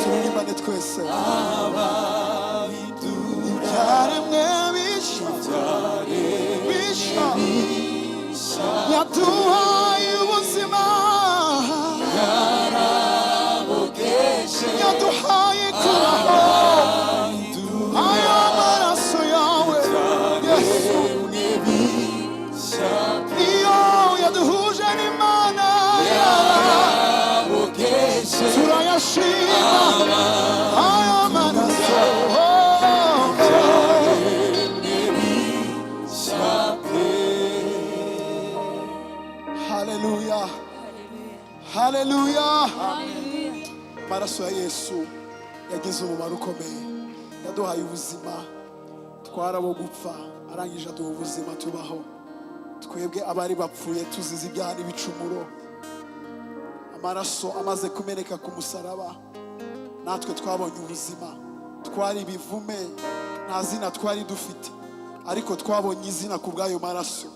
turirimbane twese ibyaremwe bisha yaduhaye ubuzima yaduhaye kubaho aya maraso yawe Yesu iyo yaduhuje n'Imana turayashima aya maraso Hallelujah. Hallelujah. Maraso ya Yesu yagize umumaro ukomeye yaduhaye ubuzima twarabo gupfa arangije aduha ubuzima tubaho twebwe abari bapfuye tuzize ibyaha n'ibicumuro amaraso amaze kumeneka ku musaraba natwe twabonye ubuzima twari ibivume nta zina twari dufite ariko twabonye izina ku bw'ayo maraso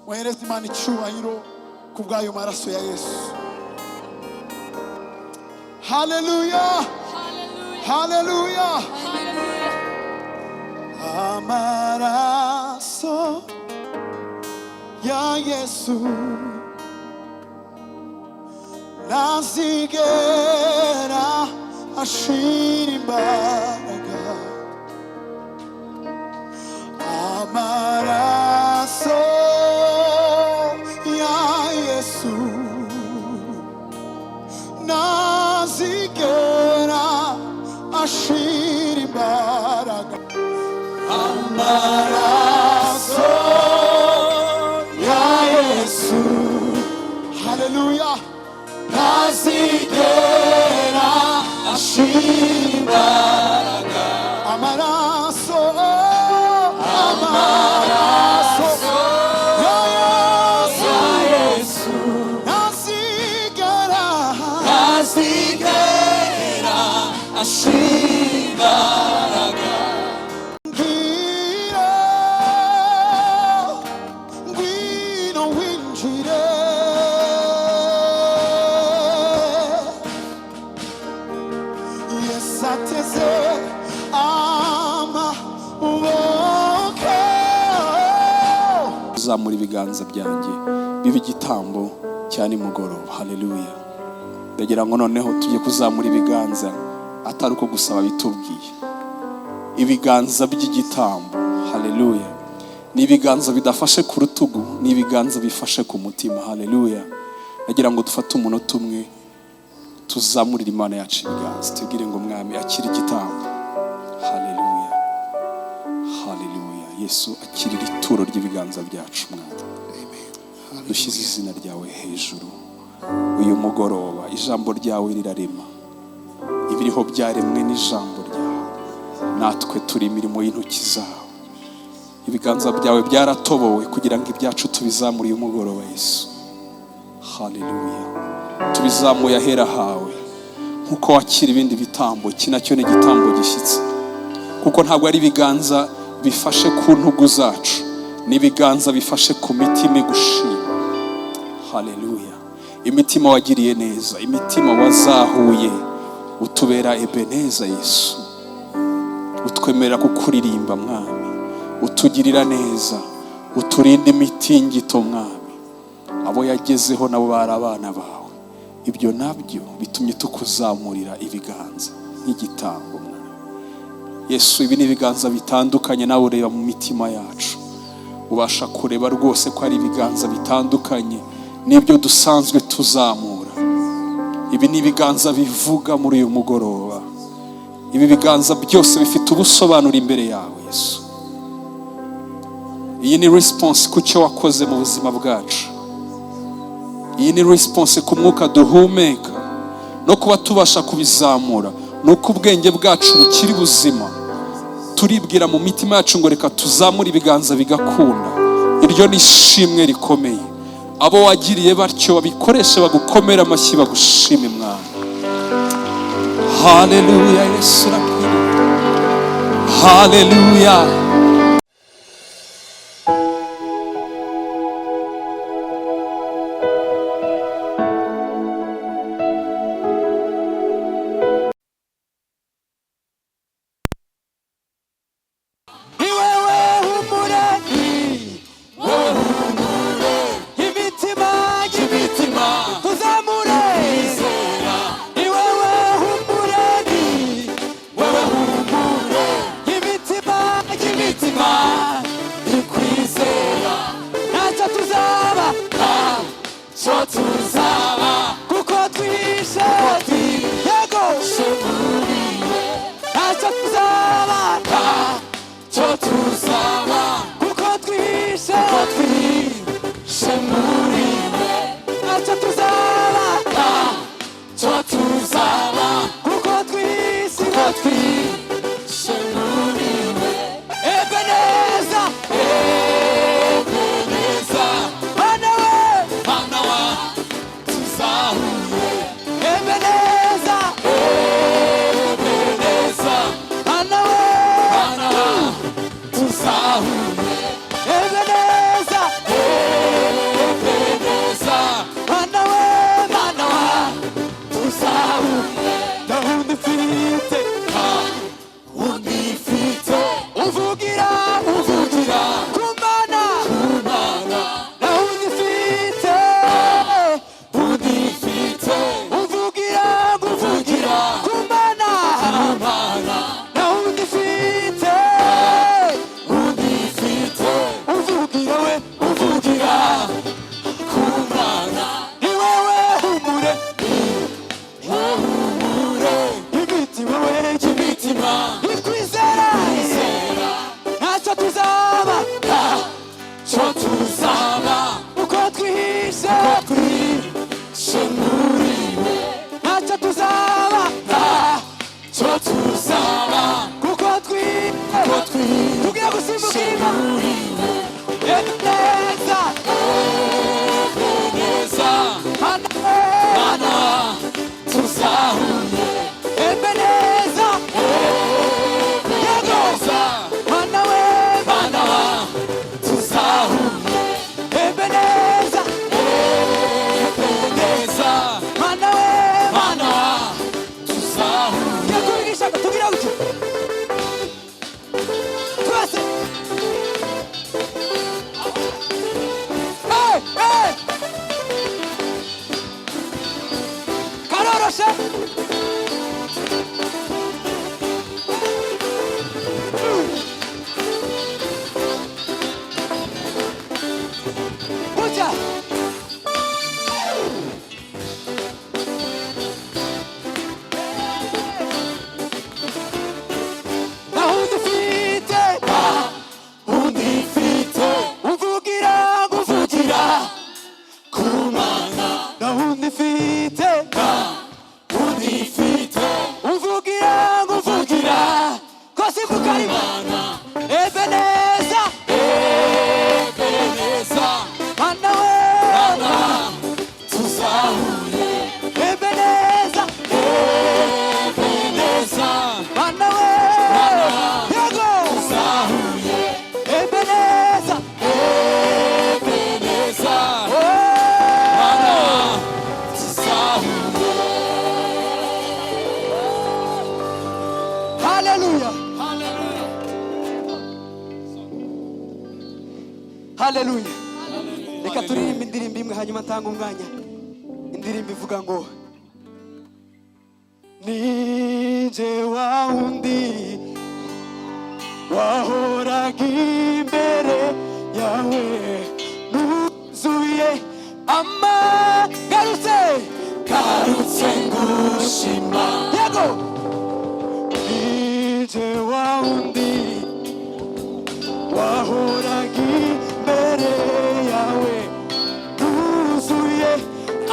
muhereze Imana icyubahiro ku bw'ayo maraso ya Yesu Hallelujah. Hallelujah. Amaraso ya Yesu nazigera ashira imbaraga amaraso ya Yesu nazigera ashira imbaraga amaraso ya Yesu Hallelujah nazigera ashira imbaraga amaraso ya Yesu nazigera ashira imbaraga ngwino winjire Yesu ateze amaboko zamura ibiganza byanjye bibe igitambo cya nimugoroba Hallelujah. ndagira ngo noneho tujye kuzamura ibiganza atari uko gusaba bitubwiye ibiganza by'igitambo Hallelujah. ni ibiganza bidafashe ku rutugu ni ibiganza bifashe ku mutima Hallelujah. ndagira ngo dufate umunota umwe tuzamurire Imana yacu ibiganza tubwire ngo mwami akira igitambo Hallelujah. Hallelujah. Yesu akirira ituro ry'ibiganza byacu mwami dushyize izina ryawe hejuru uyu mugoroba ijambo ryawe rirarema ibiriho byaremwe n'ijambo ryawe natwe turi imirimo y'intoki zawe ibiganza byawe byaratobowe kugira ngo ibyacu tubizamure uyu mugoroba Yesu Hallelujah. tubizamuye ahera hawe nkuko wakira ibindi bitambo iki nacyo ni igitambo gishyitse kuko ntabwo ari ibiganza bifashe ku ntugu zacu ni ibiganza bifashe ku mitima igushima Hallelujah. imitima wagiriye neza imitima wazahuye utubera Ebeneza Yesu utwemerera kukuririmba mwami utugirira neza uturinda imitingito mwami abo yagezeho nabo bari abana bawe ibyo nabyo bitumye tukuzamurira ibiganza nk'igitambo mwami Yesu ibi ni ibiganza bitandukanye nawe ureba mu mitima yacu ubasha kureba rwose ko ari ibiganza bitandukanye n'ibyo dusanzwe tuzamura ibi ni ibiganza bivuga muri uyu mugoroba ibi biganza byose bifite ubusobanuro imbere yawe Yesu iyi ni response ku cyo wakoze mu buzima bwacu iyi ni response ku mwuka duhumeka no kuba tubasha kubizamura nuko ubwenge bwacu bukiri buzima turibwira mu mitima yacu ngo reka tuzamure ibiganza bigakunda iryo ni ishimwe rikomeye abo wagiriye batyo babikoreshe bagukomera amashyi bagushime mwana Hallelujah Yesu Hallelujah. Haleluya. Reka turirimbe indirimbo imwe hanyuma ntanga umwanya. Indirimbo ivuga ngo nije wa undi wahoraga imbere yawe nuzuye garutse ngushima yego nije wa undi wahoraga imbere yawe nuzuye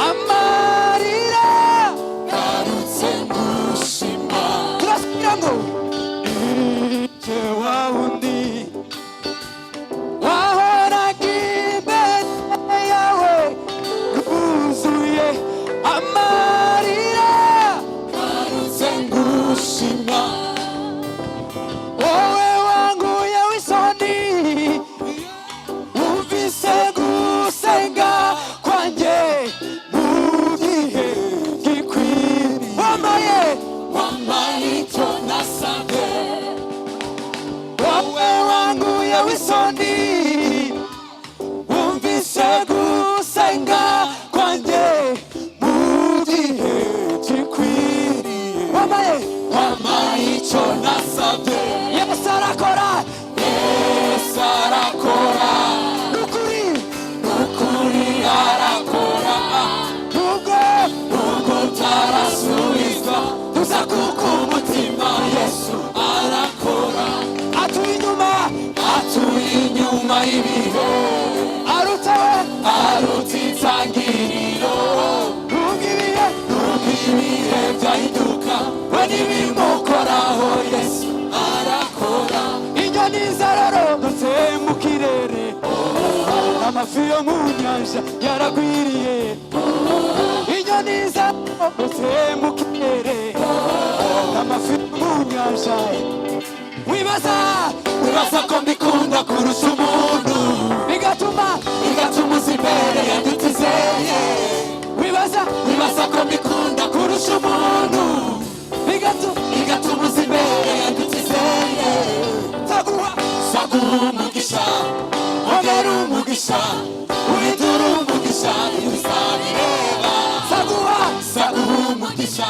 amarira garutse ngushima turasubira ngo nije wa undi wahoraga imbere yawe nuzuye amarira garutse ngushima wowe wanguye w'isoni wumvise gusenga kwanjye mu gihe gikwiriye wambaye icyo nasabye wowe wanguye w'isoni wumvise gusenga kwanjye mu gihe gikwiriye wambaye icyo nasabye Yesu arakora nukuri arakora nubwo utarasubizwa tuza kuko umutima Yesu nyuma y'ibihe aruta itangiriro nubwo ibihe byahinduka we n'ibimukoraho Yesu arakora inyoni zararondotse mu kirere amafi yo mu nyanja yaragwiriye inyoni zararondotse mu kirere amafi yo mu nyanja wibaza ko mbikunda kurusha umuntu bigatuma uza imbere yadutizeye wibaza ko mbikunda kurusha umuntu bigatuma uza imbere yadutizeye saguha umugisha ongera umugisha uhindura umugisha ntibizabireba saguha umugisha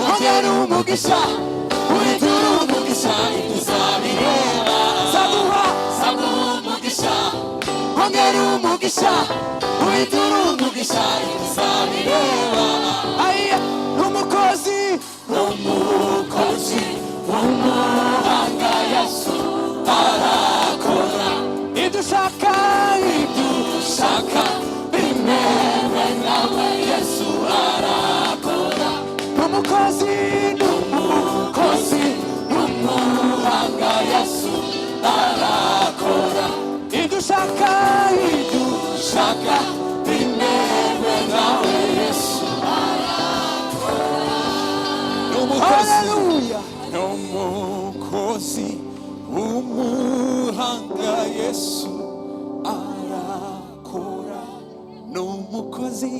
ongera umugisha uhindura umugisha ntibizabireba saguha umugisha ongera umugisha uhindura umugisha ntibizabireba n'umukozi w'umuhanga Yesu arakora idushaka bimewe nawe Yesu arakora n'umukozi w'umuhanga Yesu arakora idushaka bimewe nawe Yesu arakora n'umukozi w'umuhanga Yesu arakora n'umukozi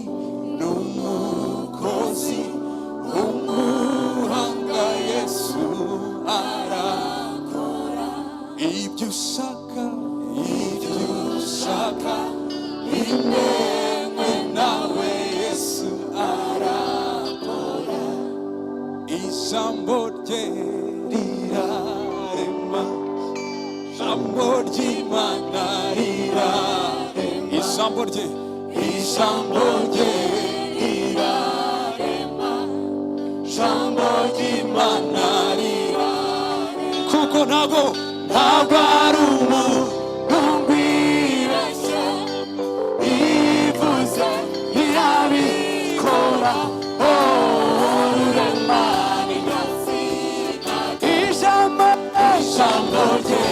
w'umuhanga Yesu arakora ibyo ushaka bimewe nawe Yesu arakora ijambo rye rirarema ijambo ry'Imana rirarema ijambo rye rirarema ijambo ry'Imana rirarema kuko ntabwo ari umuntu wibeshye ivuze irabikora rurema ijambo rye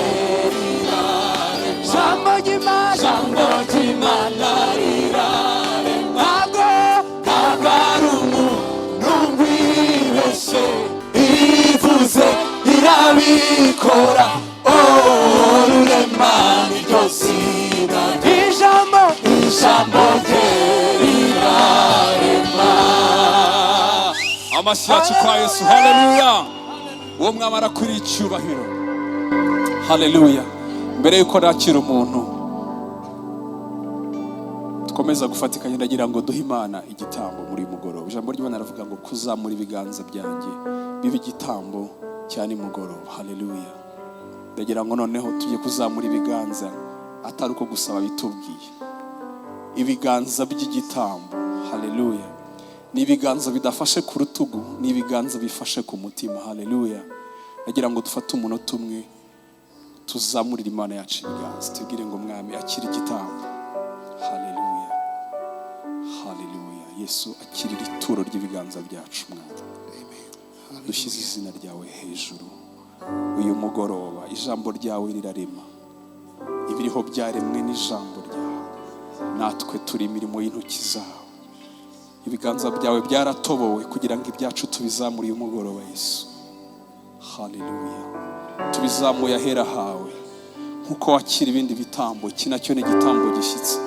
rirarema ijambo ry'Imana rirarema ntabwo ari umuntu wibeshye ivuze irabikora rurema niryo zina ijambo rye rirarema amashyi yacu kwa Yesu haleluya uwo mwami arakwiriye icyubahiro haleluya mbere yuko nakira umuntu dukomeza gufatikanya ndagira ngo duhe Imana igitambo muri mugoroba ijambo ry'Imana ravuga ngo kuzamura ibiganza byanjye bibe igitambo cyane mugoroba haleluya ndagira ngo noneho tujye kuzamura ibiganza atari uko gusaba bitubwiye ibiganza by'igitambo haleluya ni ibiganza bidafashe ku rutugu ni ibiganza bifashe ku mutima haleluya ndagira ngo dufate umunota umwe tuzamurire Imana yacu ibiganza tubwire ngo mwami akira igitambo haleluya Yesu akirira ituro ry'ibiganza byacu mwami dushyize izina ryawe hejuru uyu mugoroba ijambo ryawe rirarema ibiriho byaremwe n'ijambo ryawe natwe turi imirimo y'intoki zawe ibiganza byawe byaratobowe kugira ngo ibyacu tubizamure uyu mugoroba Yesu haleluya tubizamuye ahera hawe nkuko wakira ibindi bitambo iki nacyo ni igitambo gishyitse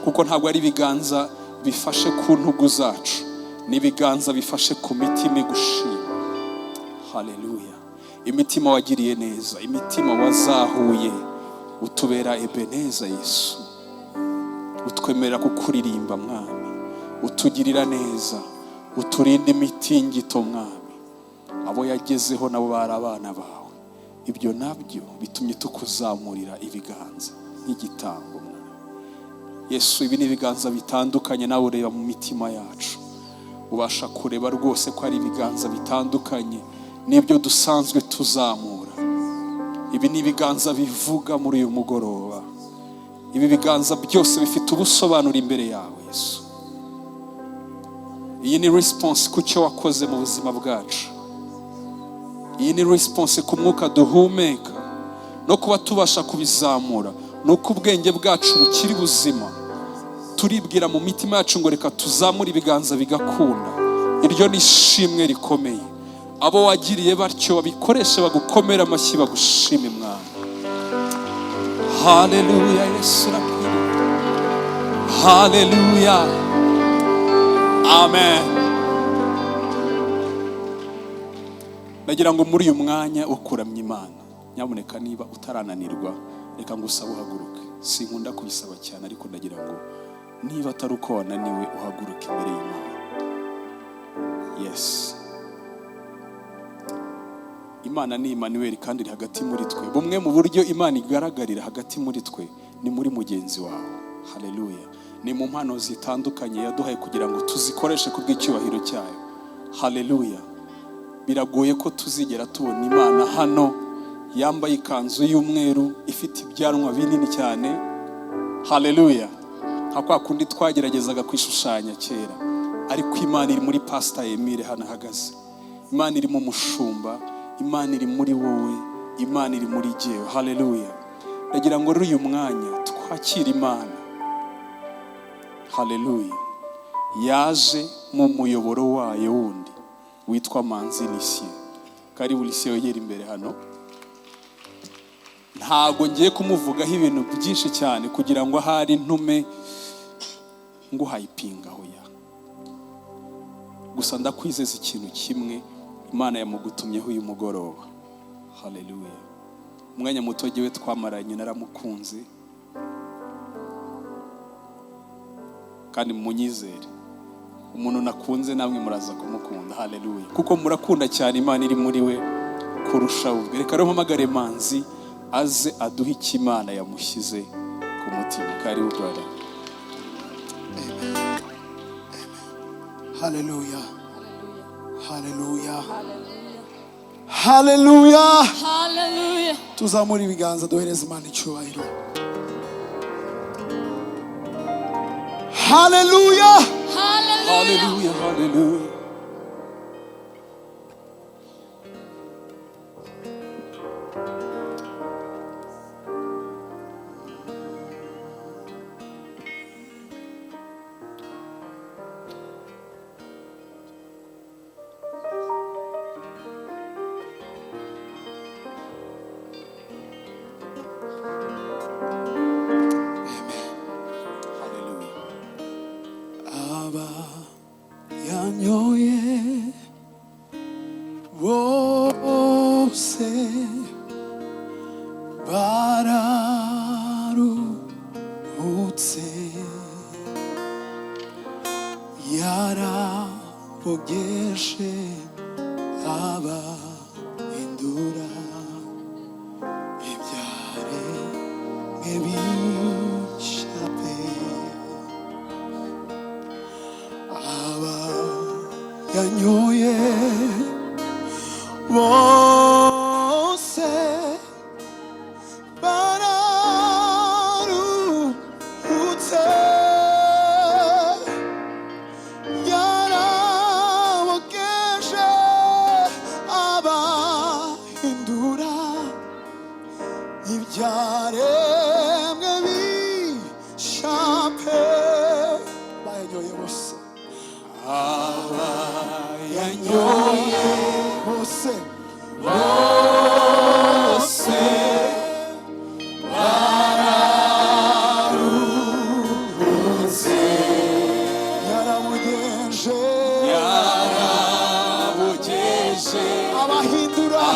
kuko ntabwo ari ibiganza bifashe ku ntugu zacu ni ibiganza bifashe ku mitima igushima haleluya imitima wagiriye neza imitima wazahuye utubera Ebeneza Yesu utwemerera kukuririmba mwami utugirira neza uturinda imitingito mwami abo yagezeho nabo bari abana bawe ibyo nabyo bitumye tukuzamurira ibiganza nk'igitambo mwami Yesu ibi ni ibiganza bitandukanye nawe ureba mu mitima yacu ubasha kureba rwose ko ari ibiganza bitandukanye n'ibyo dusanzwe tuzamura Ibi ni ibiganza bivuga muri uyu mugoroba. Ibi biganza byose bifite ubusobanuro imbere yawe Yesu. Iyi ni response ku cyo wakoze mu buzima bwacu. Iyi ni response ku mwuka duhumeka no kuba tubasha kubizamura, nuko ubwenge bwacu bukiri buzima. Turibwira mu mitima yacu ngo reka tuzamure ibiganza bigakunda. Iryo ni ishimwe rikomeye. Abo wagiriye batyo babikoreshe bagukomera amashyi bagushime Mwana. Haleluya Yesu rakiri. Haleluya. Amen. Nagira ngo muri uyu mwanya wo kuramya Imana, nyamuneka niba utarananirwa reka ngusaba uhaguruke. Sinkunda kubisaba cyane ariko ndagira ngo niba atari uko wananiwe uhaguruke imbere y'Imana. Yes. Imana ni Emmanuel kandi iri hagati muri twe. Bumwe mu buryo Imana igaragarira hagati muri twe ni muri mugenzi wawe. Haleluya. Ni mu mpano zitandukanye yaduhaye kugira ngo tuzikoreshe kubw'icyubahiro cyayo. Haleluya. Biragoye ko tuzigera tubona Imana hano yambaye ikanzu y'umweru ifite ibyanwa binini cyane. Haleluya. Hakwa kundi twageragezaga kwishushanya kera, ariko Imana iri muri Pastor Emile hano hagaze. Imana iri mu mushumba, Imana iri muri wowe, Imana iri muri jewe. Haleluya. Ndagira ngo uyu mwanya twakire Imana. Haleluya. Yaje mu muyoboro wayo wundi witwa Manzi Lucien. Karibu Lucien yegera imbere hano. Ntago ngiye kumuvugaho ibintu byinshi cyane kugira ngo ahari ntume ngo hayipingaho ya. Gusa ndakwizeza ikintu kimwe, Imana yamugutumyeho uyu mugoroba. Haleluya. Umwanya muto giwe twamaranye naramukunze kandi munyizere. Umuntu nakunze namwe muraza kumukunda. Haleluya. Kuko murakunda cyane Imana iri muri we kurusha ubwe. Reka rero mpamagare Manzi aze aduhe icyo Imana yamushyize ku mutima. Karibu brother. Amen. Haleluya. Haleluya. Haleluya. Hallelujah. Tuzamura ibiganza duhereze Imana icyubahiro. Haleluya. Haleluya. Haleluya. yanyoye bose bararuhutse yarabogeshe abahindura ibyaremwe bishya pe yanyoye bose bararuhutse yarabogeshe abahindura ibyaremwe bishya pe bayanyoye bose yanyoye bose bararuhutse yarabogeshe abahindura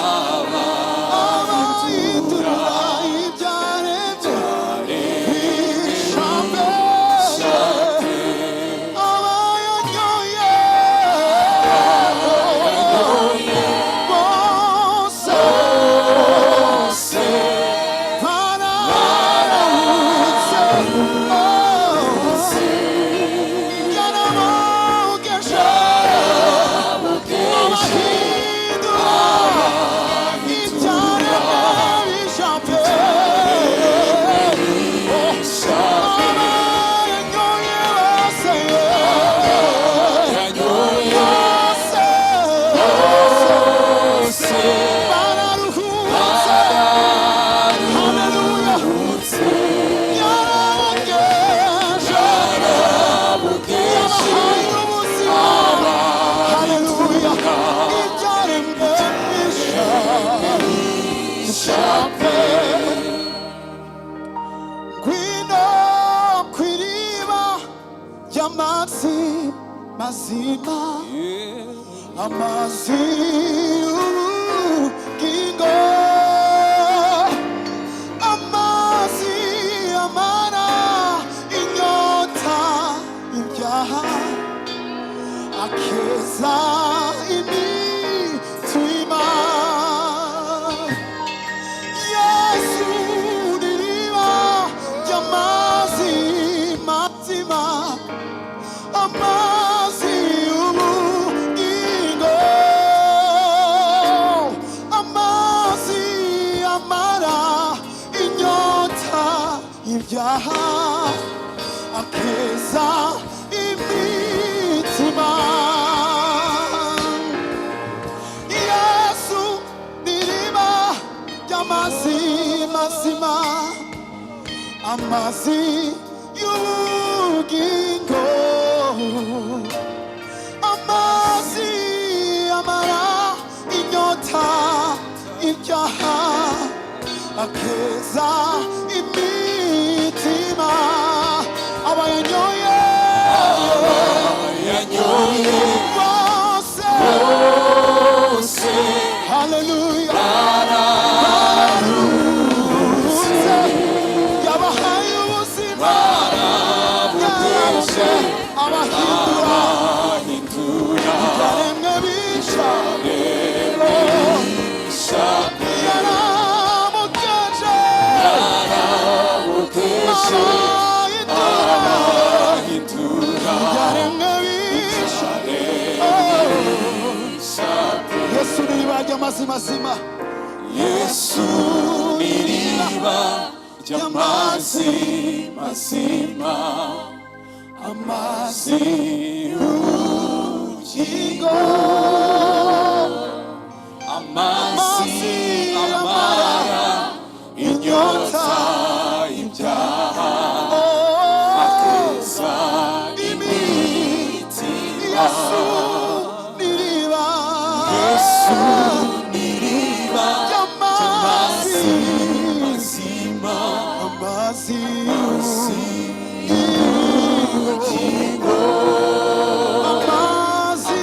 ibyaremwe bishya pe abayanyoye bose amazi mazima amazi y'ubugingo amazi amara inyota y'ibyaha akeza imitima Yesu n'iriba ry'amazi mazima amazi y'ubugingo amazi amara inyota y'ibyaha akeza imitima Yesu n'iriba ry'amazi mazima amazi y'ubugingo amazi amara inyota ibyaha akeza imitima abayanyoye bose haleluya yabahaye ubuzima yarabuje abahindura ibyaremwe bisha yaramukeje ibyaremwe bisha Yesu n'iriba ry'amazi mazima Yesu n'iriba ry'amazi mazima amazi y'ubugingo amazi amara inyota y'ibyaha akeza imitima Yesu n'iriba ry'amazi mazima amazi y'ubugingo amazi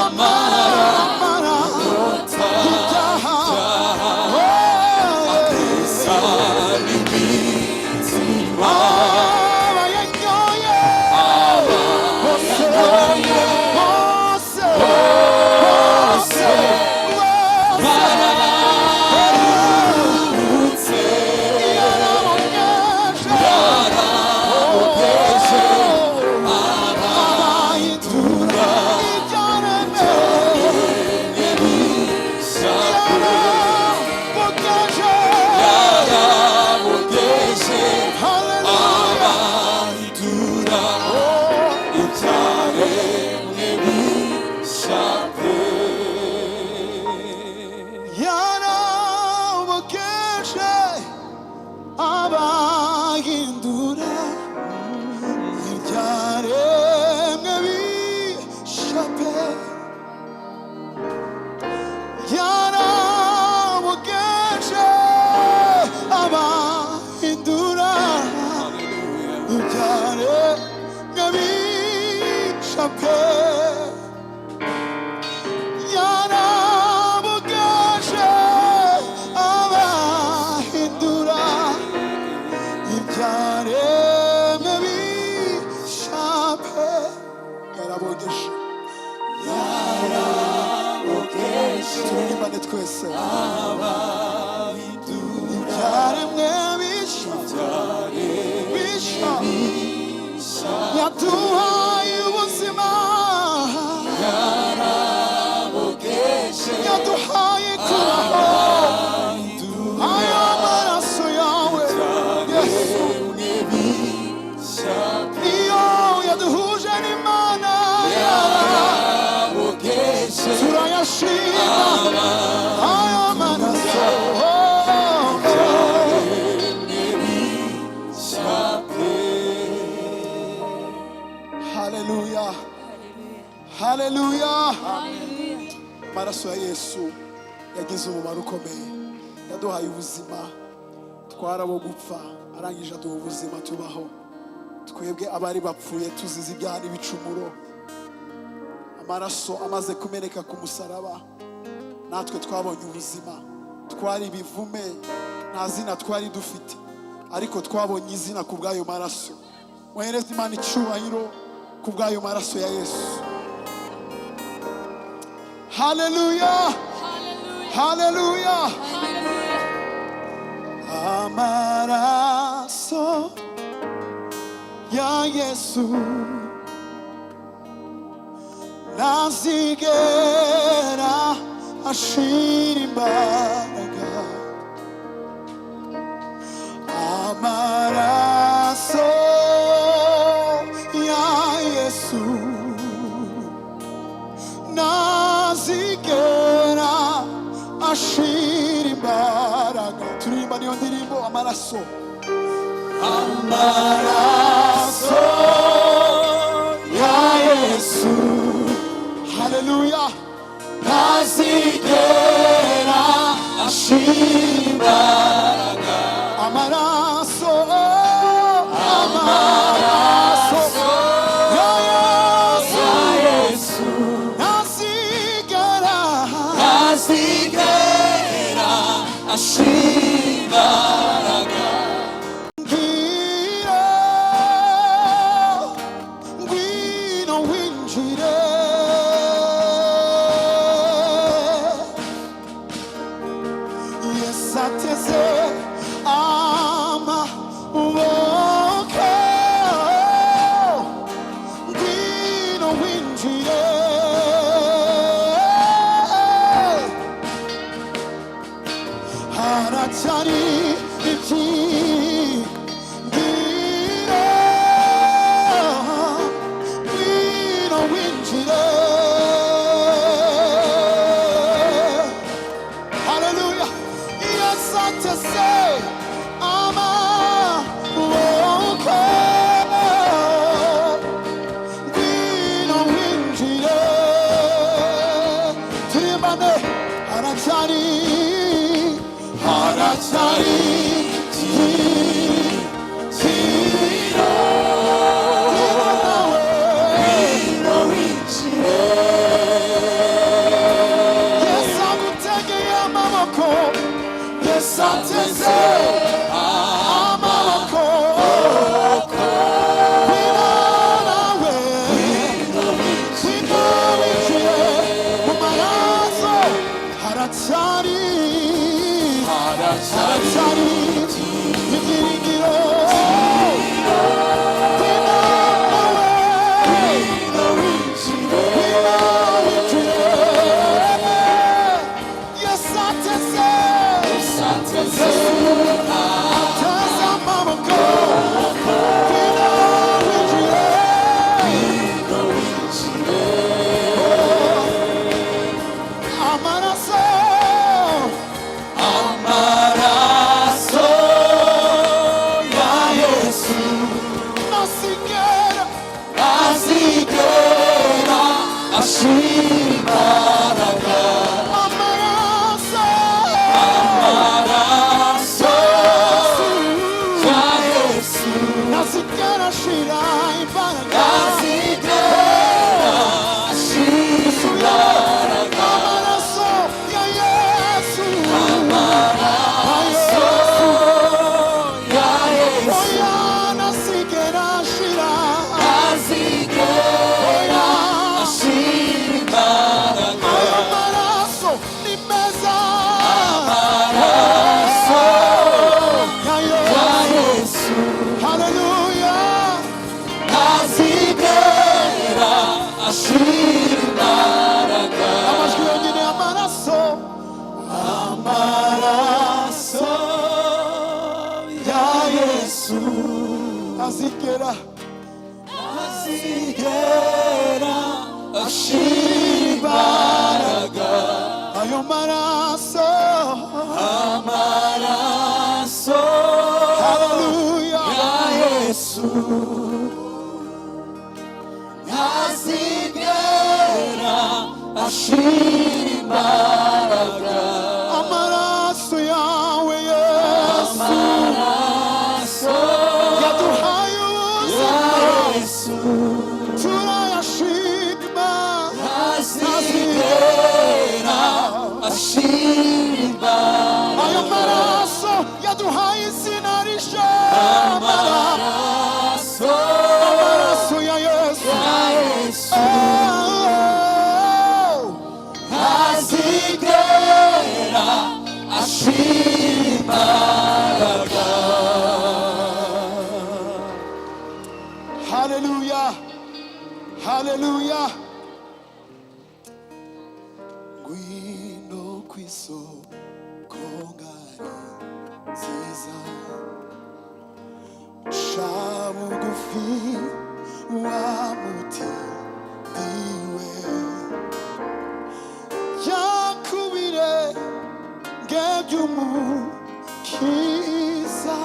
amara inyota y'ibyaha akeza imitima abayanyoye bose abahindura ibyaremwe bishape yaramukeje abahindura ibyaremwe bishape yaramukeje abahindura ibyaremwe bishape yarabogeshe turirimbane twese ibyaremwe bishape yaduhaye ubuzima yaduhaye kubaho aya maraso yawe Yesu iyo yaduhuje n'Imana turayashima aya maraso haleluya haleluya amaraso ya Yesu yagize umumaro ukomeye yaduhaye ubuzima twara bo gupfa arangije aduha ubuzima tubaho twebwe abari bapfuye tuzize ibyaha n'ibicumuro, amaraso amaze kumeneka ku musaraba, natwe twabonye ubuzima. Twari ibivume, nta zina twari dufite, ariko twabonye izina ku bw'ayo maraso. Muhereze Imana icyubahiro ku bw'ayo maraso ya Yesu. Haleluya, haleluya. Amaraso ya Yesu ntazigera ashira imbaraga. Amaraso ya Yesu ntazigera ashira imbaraga. Turirimba niyo ndirimbo, amaraso, amaraso ya Yesu, haleluya, ntazigera ashira imbaraga. Amaraso, amaraso ya Yesu, ntazigera ashira imbaraga. Ngwino winjire, Yesu ateze amaboko. Ngwino winjire, haracyari ibyiringiro. Ngwino winjire, haleluya. Yesu ateze amaboko. Ngwino winjire, turimbane, haracyari ibyiringiro. Ngwino winjire, Yesu agutegeye amaboko, Yesu ateze amaboko. Ngwino nawe, ngwino winjire mu maraso. Haracyari ibyiringiro. Ngwino nawe, ngwino winjire. Yesu ateze amaboko. Ngwino winjire. Amaraso, amaraso ya Yesu ntazigera ashira imbaraga. Amaraso, amaraso ya Yesu ntazigera ashira imbaraga. Ntazigera ashira imbaraga. Amaraso ya Yesu, amaraso ya Yesu, oya ntazigera ashira, ntazigera ashira imbaraga. Ayo maraso ni meza, amaraso ya Yesu, haleluya, ntazigera ashira imbaraga. Amajwi yonyine, amaraso, amaraso ya Yesu ntazigera ashira imbaraga. Ayo maraso, amaraso, haleluya ya Yesu ntazigera ashira imbaraga. Amaraso yawe Yesu, amaraso yaduhaye ubuzima. ashima ayo maraso yaduhaye izina rishya amaraso amaraso ya Yesu azigera ashima Hallelujah, hallelujah. Ngwino kw'isoko ngari nziza, ca bugufi wamutiriwe, yakubire ngeby'umukiza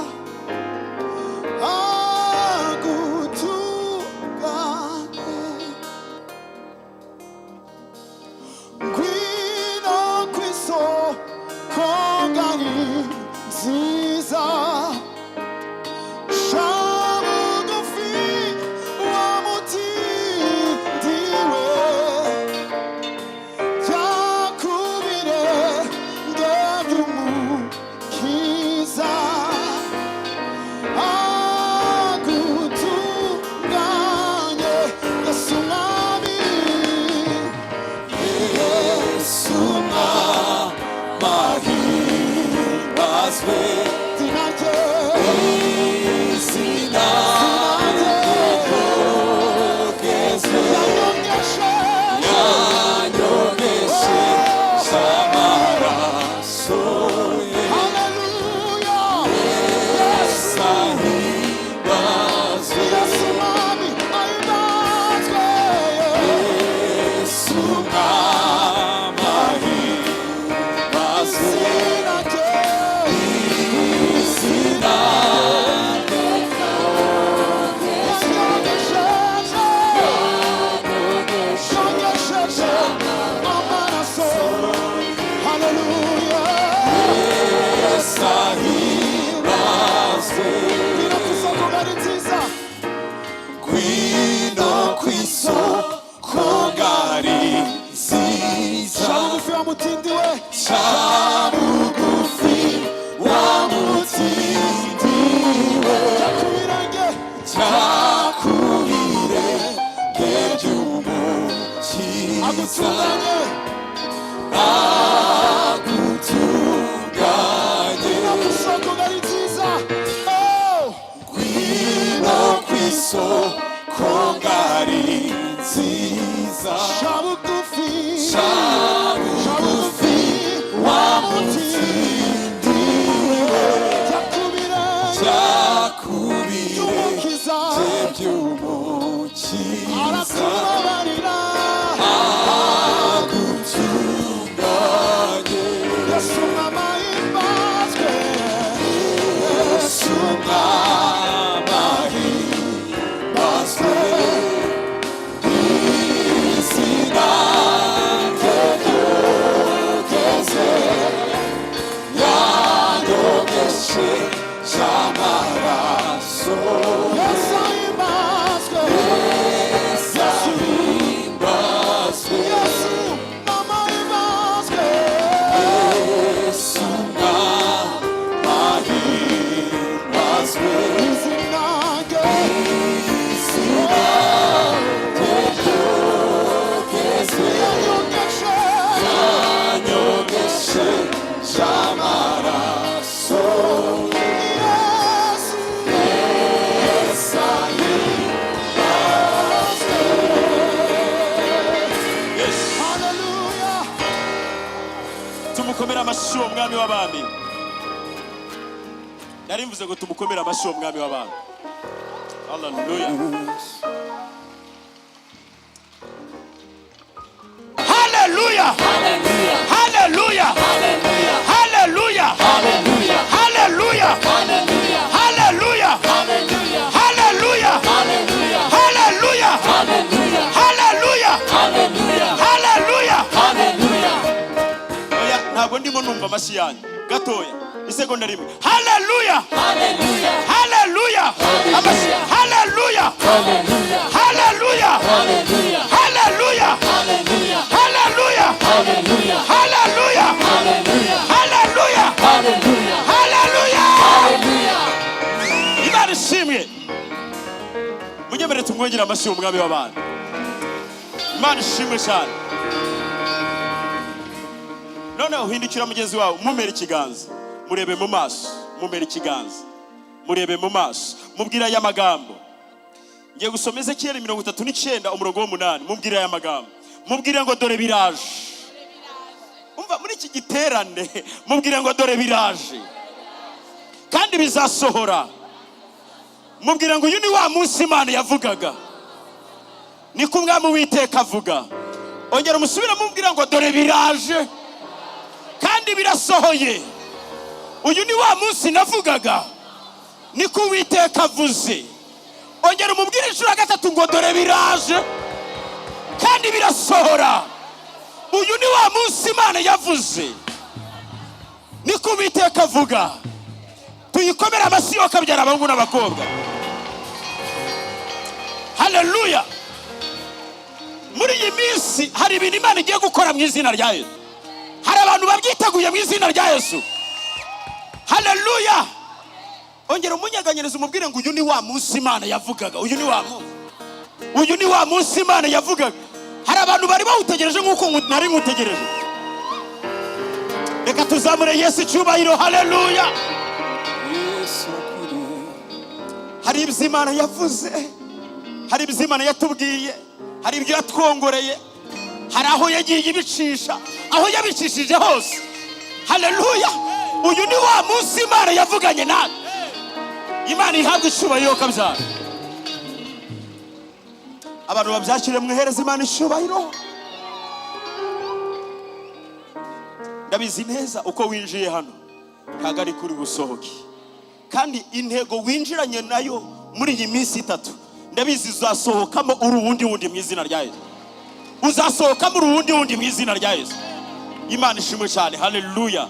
tumukomera amashyi uwo mwami w'abami. Nari mvuze ngo tumukomera amashyi uwo mwami w'abami. Hallelujah. Hallelujah. Hallelujah. Hallelujah. Hallelujah. Hallelujah. Hallelujah. Hallelujah. Hallelujah. Hallelujah. Hallelujah. Hallelujah. Hallelujah. Hallelujah. Hallelujah. Hallelujah. Hallelujah. Oya, ntabwo ndimo numva amashyi yanyu. Gatoya. Isegonda rimwe. Hallelujah. Hallelujah. Hallelujah. Hallelujah. Hallelujah. Hallelujah. Hallelujah. Hallelujah. Hallelujah. Hallelujah. Hallelujah. Hallelujah. haleluya, haleluya, haleluya. Imana ishimwe. Munyemere tumwongere amashyi umwami w'abantu. Imana ishimwe cyane. Noneho uhindukira mugenzi wawe, mumere ikiganza, murebe mu maso, mumere ikiganza, murebe mu maso, mubwira aya magambo. Ngiye gusoma Ezekiel 39:8, mubwira aya magambo. Mubwire ngo dore biraje. Umva muri iki giterane, mubwire ngo dore biraje kandi bizasohora. Mubwire ngo uyu ni wa munsi Imana yavugaga, ni ko Umwami Uwiteka avuga. Ongera umusubire mubwire ngo dore biraje kandi birasohoye. Uyu ni wa munsi navugaga, ni ko Uwiteka avuze. Ongera umubwire inshuro ya gatatu ngo dore biraje kandi birasohora. Uyu ni wa munsi Imana yavuze, ni ko Uwiteka avuga. Tuyikomere amashyi yo kabyara abahungu n'abakobwa. Haleluya. Muri iyi minsi hari ibintu Imana igiye gukora mu izina rya Yesu. Hari abantu babyiteguye mu izina rya Yesu. Haleluya. Ongera umunyeganyiriza umubwire ngo uyu ni wa munsi Imana yavugaga. Uyu ni wa munsi, uyu ni wa munsi Imana yavugaga. Hari abantu bari bawutegereje nk'uko nari nkutegereje. Reka tuzamure Yesu icyubahiro. Haleluya. Hari ibyo Imana yavuze, hari ibyo Imana yatubwiye, hari ibyo yatwongoreye, hari aho yagiye ibicisha, aho yabicishije hose. Haleluya. Uyu ni wa munsi Imana yavuganye nawe. Imana ihabwa icyubahiro kabyara. Abantu babyakire mwihereza Imana icyubahiro. Ndabizi neza uko winjiye hano ntabwo ari kuri busohoke, kandi intego winjiranye nayo muri iyi minsi 3 ndabizi uzasohokamo uri uwundi mu izina rya Yesu. Uzasohokamo uri uwundi mu izina rya Yesu. Imana ishimwe cyane. Haleluya.